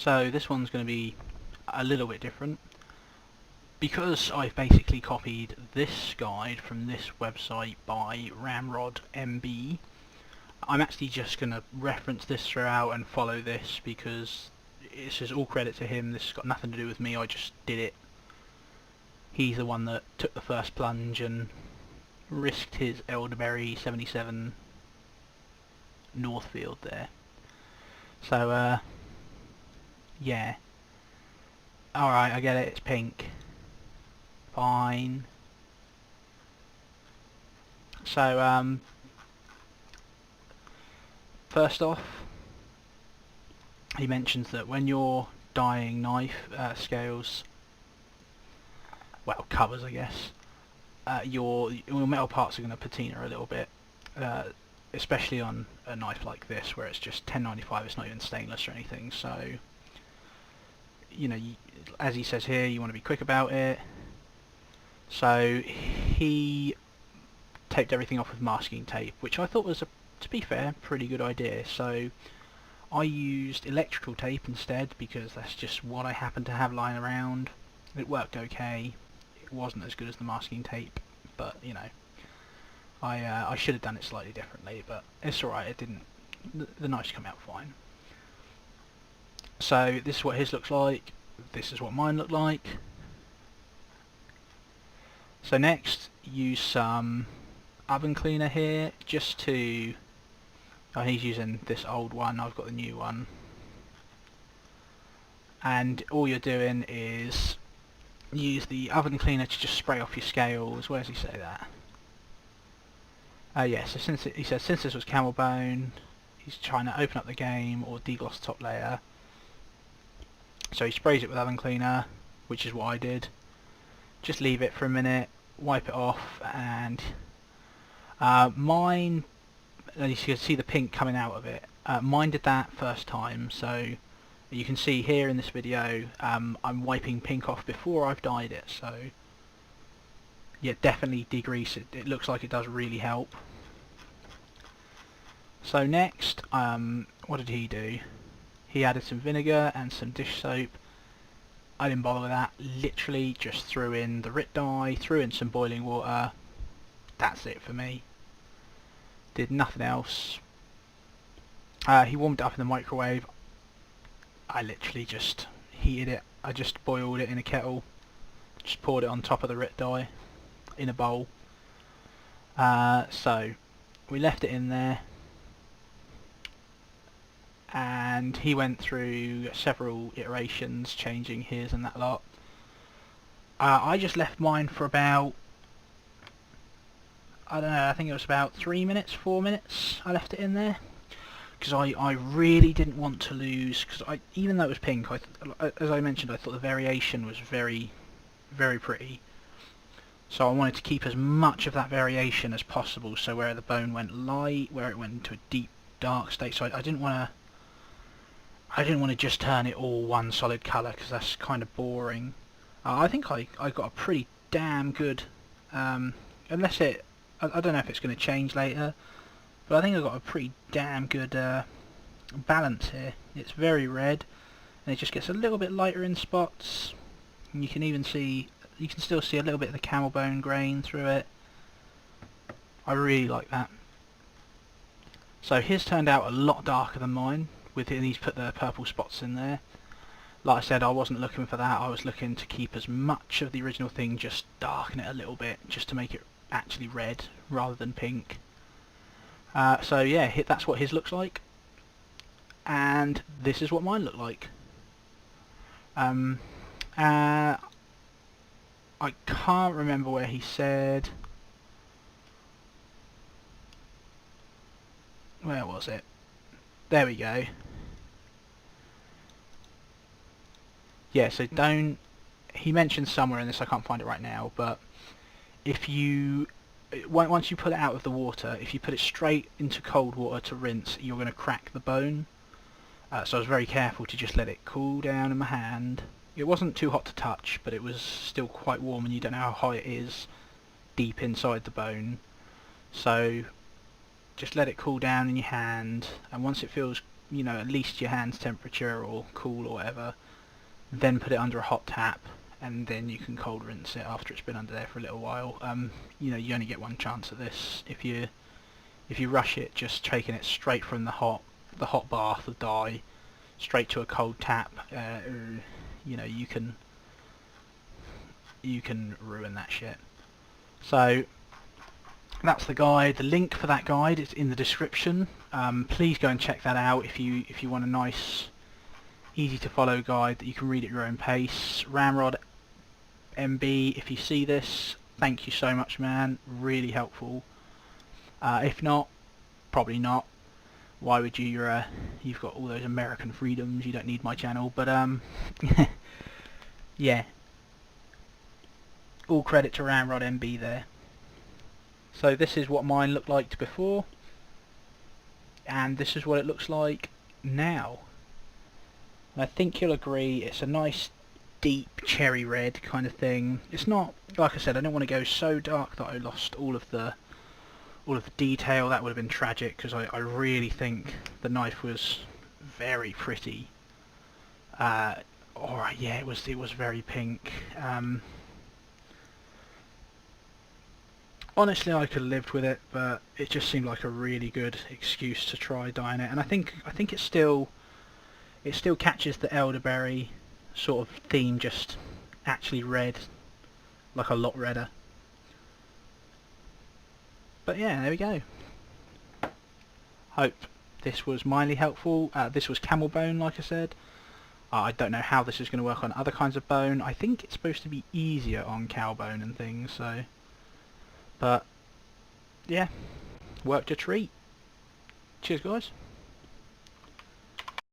So this one's going to be a little bit different. Because I've basically copied this guide from this website by Ramrod MB, I'm actually just going to reference this throughout and follow this because it's just all credit to him. This has got nothing to do with me, I just did it. He's the one that took the first plunge and risked his Elderberry 77 Northfield there. So, yeah. Alright, I get it, it's pink. Fine. So, first off, he mentions that when you're dyeing knife scales, well, covers I guess, your metal parts are going to patina a little bit, especially on a knife like this where it's just 1095, it's not even stainless or anything, so, you know, as he says here, you want to be quick about it. So he taped everything off with masking tape, which I thought was, to be fair, pretty good idea. So I used electrical tape instead because that's just what I happened to have lying around. It worked okay. It wasn't as good as the masking tape, but you know, I should have done it slightly differently, but it's alright. It didn't. The knife's come out fine. So this is what his looks like. This is what mine looked like. So next, use some oven cleaner here, just to... Oh, he's using this old one, I've got the new one. And all you're doing is use the oven cleaner to just spray off your scales. Where does he say that? Yeah, so he says since this was camel bone, he's trying to open up the game or degloss the top layer. So he sprays it with oven cleaner, which is what I did. Just leave it for a minute, wipe it off, and mine, and you can see the pink coming out of it. Mine did that first time, so you can see here in this video I'm wiping pink off before I've dyed it, so yeah, definitely degrease it. It looks like it does really help. So next, what did he do? He added some vinegar and some dish soap. I didn't bother with that, literally just threw in the RIT dye, threw in some boiling water, that's it for me. Did nothing else. He warmed it up in the microwave. I literally just heated it, I just boiled it in a kettle, just poured it on top of the RIT dye in a bowl. So we left it in there, and he went through several iterations changing his and that lot. I just left mine for about, I don't know, I think it was about 3 minutes, 4 minutes I left it in there, because I really didn't want to lose, because even though it was pink, as I mentioned, I thought the variation was very, very pretty. So I wanted to keep as much of that variation as possible, so where the bone went light, where it went into a deep dark state, so I didn't want to just turn it all one solid colour, because that's kind of boring. I think I got a pretty damn good, unless it, I don't know if it's going to change later, but I think I got a pretty damn good balance here. It's very red, and it just gets a little bit lighter in spots, and you can even see, you can still see a little bit of the camel bone grain through it. I really like that. So his turned out a lot darker than mine, and he's put the purple spots in there. Like I said, I wasn't looking for that, I was looking to keep as much of the original thing, just darken it a little bit, just to make it actually red rather than pink. So yeah, that's what his looks like, and this is what mine looked like. I can't remember where he said, where was it? There we go. Yeah, so don't, he mentioned somewhere in this, I can't find it right now, but if you, once you pull it out of the water, if you put it straight into cold water to rinse, you're going to crack the bone. So I was very careful to just let it cool down in my hand. It wasn't too hot to touch, but it was still quite warm, and you don't know how hot it is deep inside the bone. So just let it cool down in your hand, and once it feels you know, at least your hand's temperature or cool or whatever, then put it under a hot tap, and then you can cold rinse it after it's been under there for a little while. You know, you only get one chance at this. If you rush it, just taking it straight from the hot bath of dye straight to a cold tap, you know, you can ruin that shit. So that's the guide. The link for that guide is in the description. Please go and check that out if you want a nice, easy to follow guide that you can read at your own pace. Ramrod MB, if you see this, thank you so much, man. Really helpful. If not, probably not. Why would you? You've got all those American freedoms. You don't need my channel. But yeah. All credit to Ramrod MB there. So this is what mine looked like before, and this is what it looks like now. And I think you'll agree it's a nice deep cherry red kind of thing. It's not, like I said, I don't want to go so dark that I lost all of the detail. That would have been tragic, because I really think the knife was very pretty. Alright, yeah, it was very pink. Honestly, I could have lived with it, but it just seemed like a really good excuse to try dyeing it. And I think it still catches the elderberry sort of theme, just actually red, like a lot redder. But yeah, there we go. Hope this was mildly helpful. This was camel bone, like I said. I don't know how this is going to work on other kinds of bone. I think it's supposed to be easier on cow bone and things, so... But, yeah, worked a treat. Cheers, guys.